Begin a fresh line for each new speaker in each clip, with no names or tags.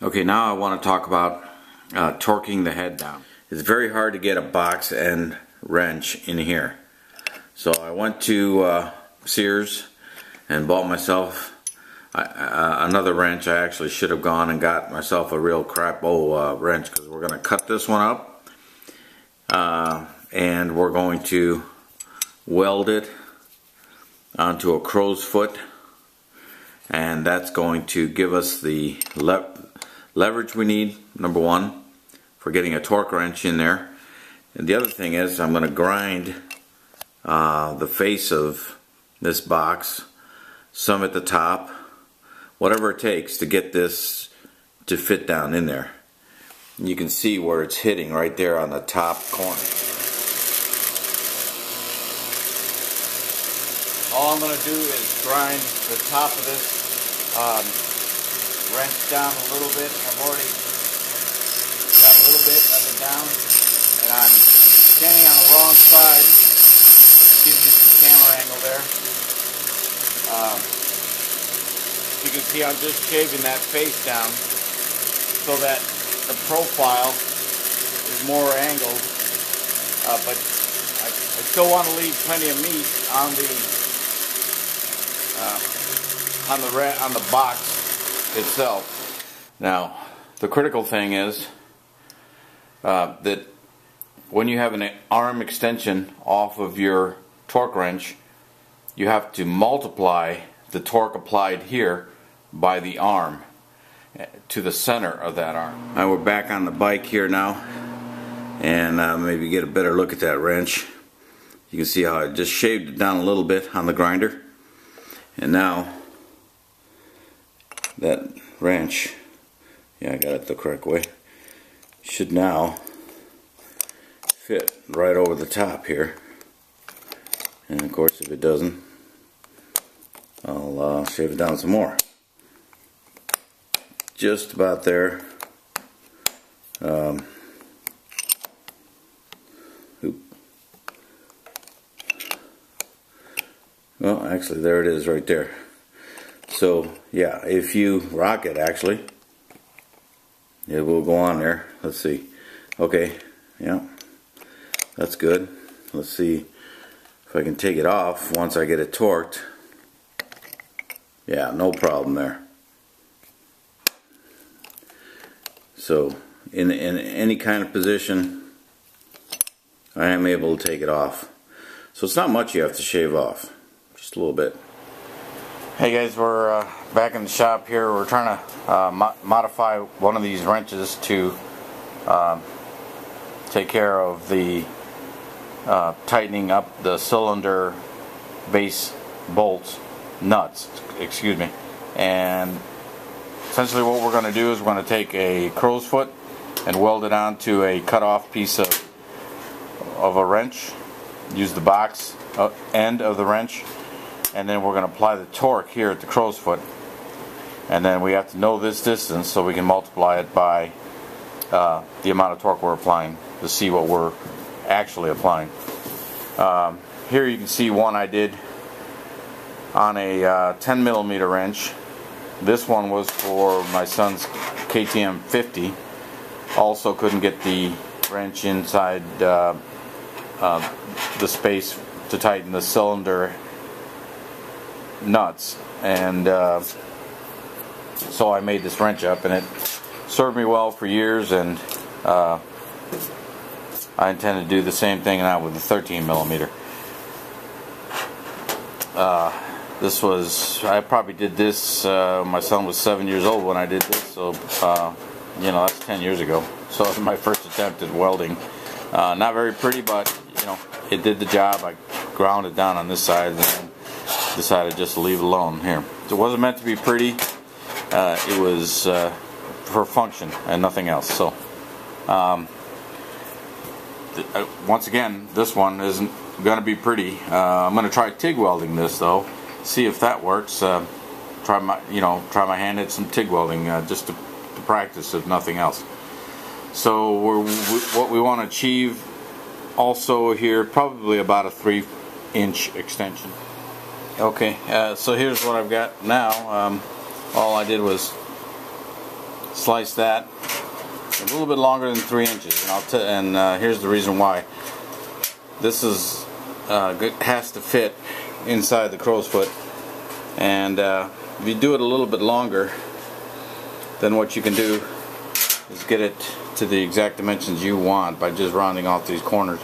Okay, now I want to talk about torquing the head down. It's very hard to get a box and wrench in here. So I went to Sears and bought myself another wrench. I actually should have gone and got myself a real crapo wrench, because we're going to cut this one up and we're going to weld it onto a crow's foot, and that's going to give us the leverage we need, number one, for getting a torque wrench in there. And the other thing is, I'm going to grind the face of this box, some at the top, whatever it takes to get this to fit down in there. And you can see where it's hitting right there on the top corner. All I'm going to do is grind the top of this wrench down a little bit. I've already got a little bit of it down, and I'm standing on the wrong side. Gives you some camera angle there. You can see I'm just shaving that face down so that the profile is more angled, but I still want to leave plenty of meat on the box itself. Now, the critical thing is that when you have an arm extension off of your torque wrench, you have to multiply the torque applied here by the arm to the center of that arm. Now we're back on the bike here now, and maybe get a better look at that wrench. You can see how I just shaved it down a little bit on the grinder, and now that wrench, yeah, I got it the correct way, should now fit right over the top here. And of course, if it doesn't, I'll shave it down some more. Just about there. Well, actually, there it is right there. So, yeah, if you rock it, actually, it will go on there. Let's see. Okay, yeah, that's good. Let's see if I can take it off once I get it torqued. Yeah, no problem there. So, in any kind of position, I am able to take it off. So it's not much you have to shave off. Just a little bit. Hey guys, we're back in the shop here. We're trying to modify one of these wrenches to take care of the tightening up the cylinder base bolts, nuts, excuse me. And essentially what we're going to do is we're going to take a crow's foot and weld it onto a cut off piece of a wrench. Use the box end of the wrench, and then we're going to apply the torque here at the crow's foot, and then we have to know this distance so we can multiply it by the amount of torque we're applying to see what we're actually applying. Here you can see one I did on a 10 millimeter wrench. This one was for my son's KTM 50. Also couldn't get the wrench inside the space to tighten the cylinder nuts, and so I made this wrench up, and it served me well for years, and I intend to do the same thing now with the 13 millimeter. I probably did this, my son was 7 years old when I did this, so you know, that's 10 years ago. So it was my first attempt at welding. Not very pretty, but you know, it did the job. I ground it down on this side and then decided just to leave it alone here. It wasn't meant to be pretty. It was for function and nothing else. So once again, this one isn't going to be pretty. I'm going to try TIG welding this though, see if that works. Try my hand at some TIG welding just to practice, if nothing else. So what we want to achieve also here, probably about a 3-inch extension. Okay, so here's what I've got now. All I did was slice that a little bit longer than 3 inches, and here's the reason why. This is has to fit inside the crow's foot, and if you do it a little bit longer, then what you can do is get it to the exact dimensions you want by just rounding off these corners.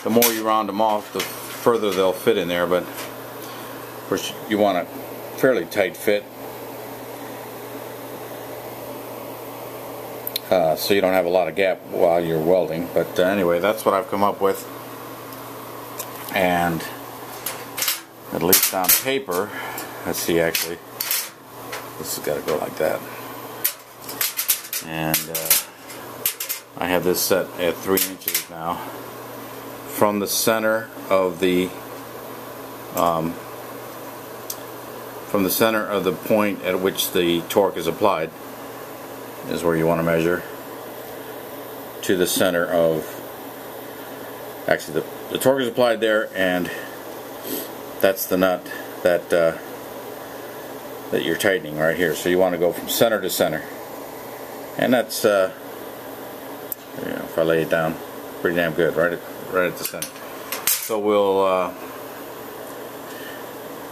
The more you round them off, the further they'll fit in there, but of course you want a fairly tight fit, so you don't have a lot of gap while you're welding. But anyway, that's what I've come up with, and at least on paper, let's see, actually this has got to go like that, and I have this set at 3 inches now from the center of the point at which the torque is applied is where you want to measure, to the center of, actually the torque is applied there, and that's the nut that that you're tightening right here. So you want to go from center to center, and that's you know, if I lay it down, pretty damn good, right at the center. So we'll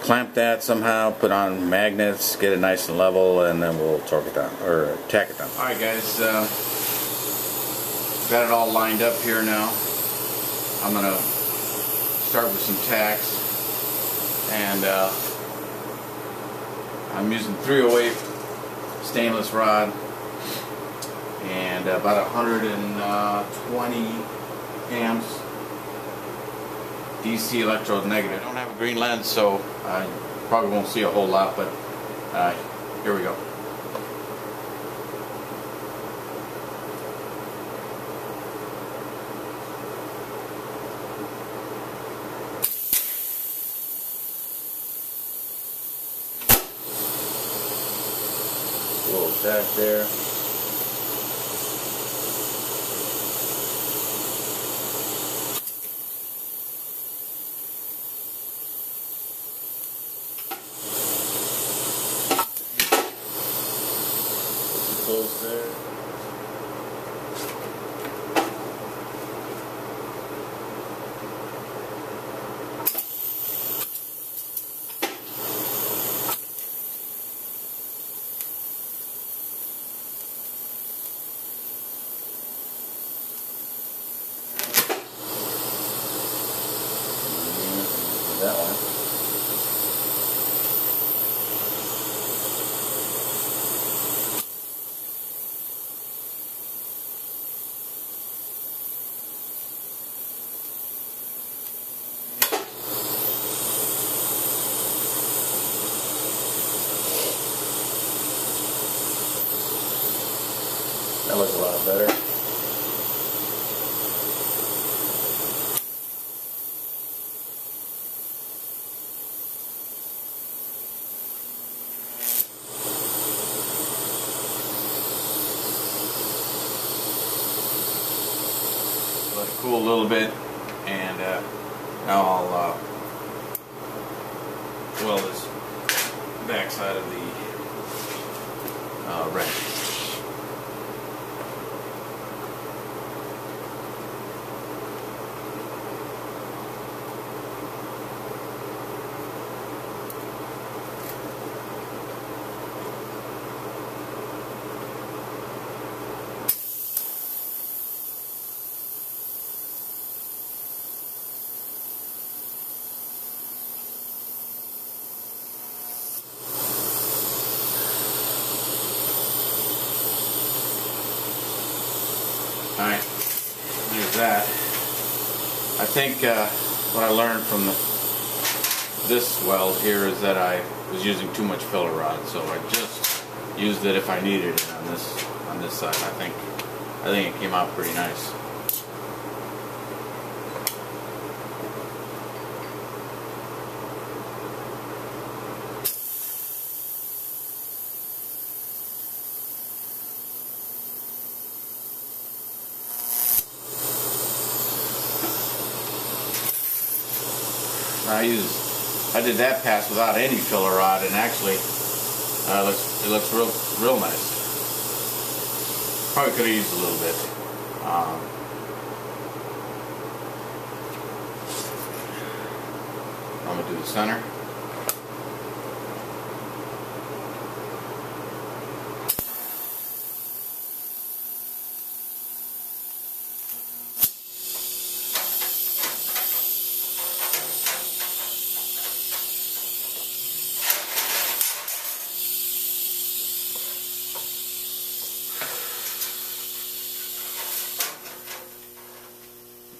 clamp that somehow, put on magnets, get it nice and level, and then we'll torque it down, or tack it down. Alright guys, got it all lined up here now. I'm going to start with some tacks, and I'm using 308 stainless rod and about 120 amps DC electrode negative. I don't have a green lens, so I probably won't see a whole lot, but here we go. A little tack there. Close there. That one. That looks a lot better. Let it cool a little bit, and now I'll weld this back side of the wrench. Alright, there's that. I think what I learned from this weld here is that I was using too much filler rod, so I just used it if I needed it on this side. I think it came out pretty nice. I did that pass without any filler rod, and actually it looks real nice. Probably could have used a little bit. I'm gonna do the center.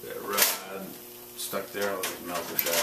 That rod stuck there, I'll just melt it down.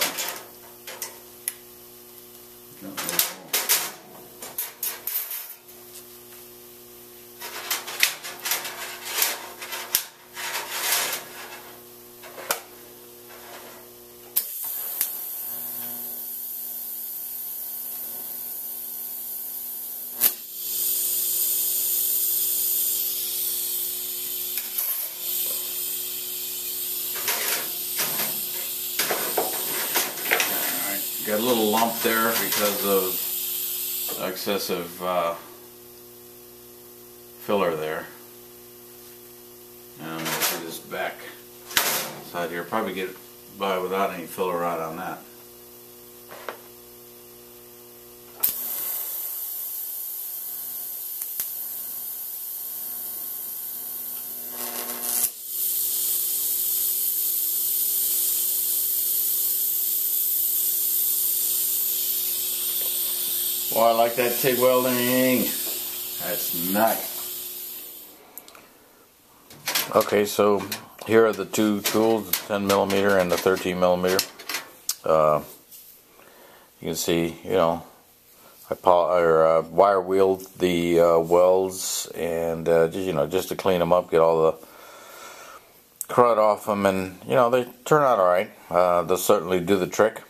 Got a little lump there because of excessive filler there. And I'm going to do this back side here. Probably get by without any filler rod on that. Well, I like that TIG welding. That's nice. Okay, so here are the two tools, the 10mm and the 13mm. You can see, you know, I wire wheeled the welds and just to clean them up, get all the crud off them, and you know they turn out all right. They'll certainly do the trick.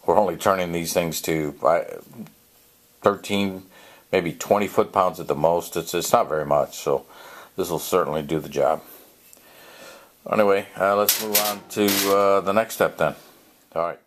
We're only turning these things to 13, maybe 20 foot-pounds at the most. It's not very much, so this will certainly do the job. Anyway, let's move on to the next step then. All right.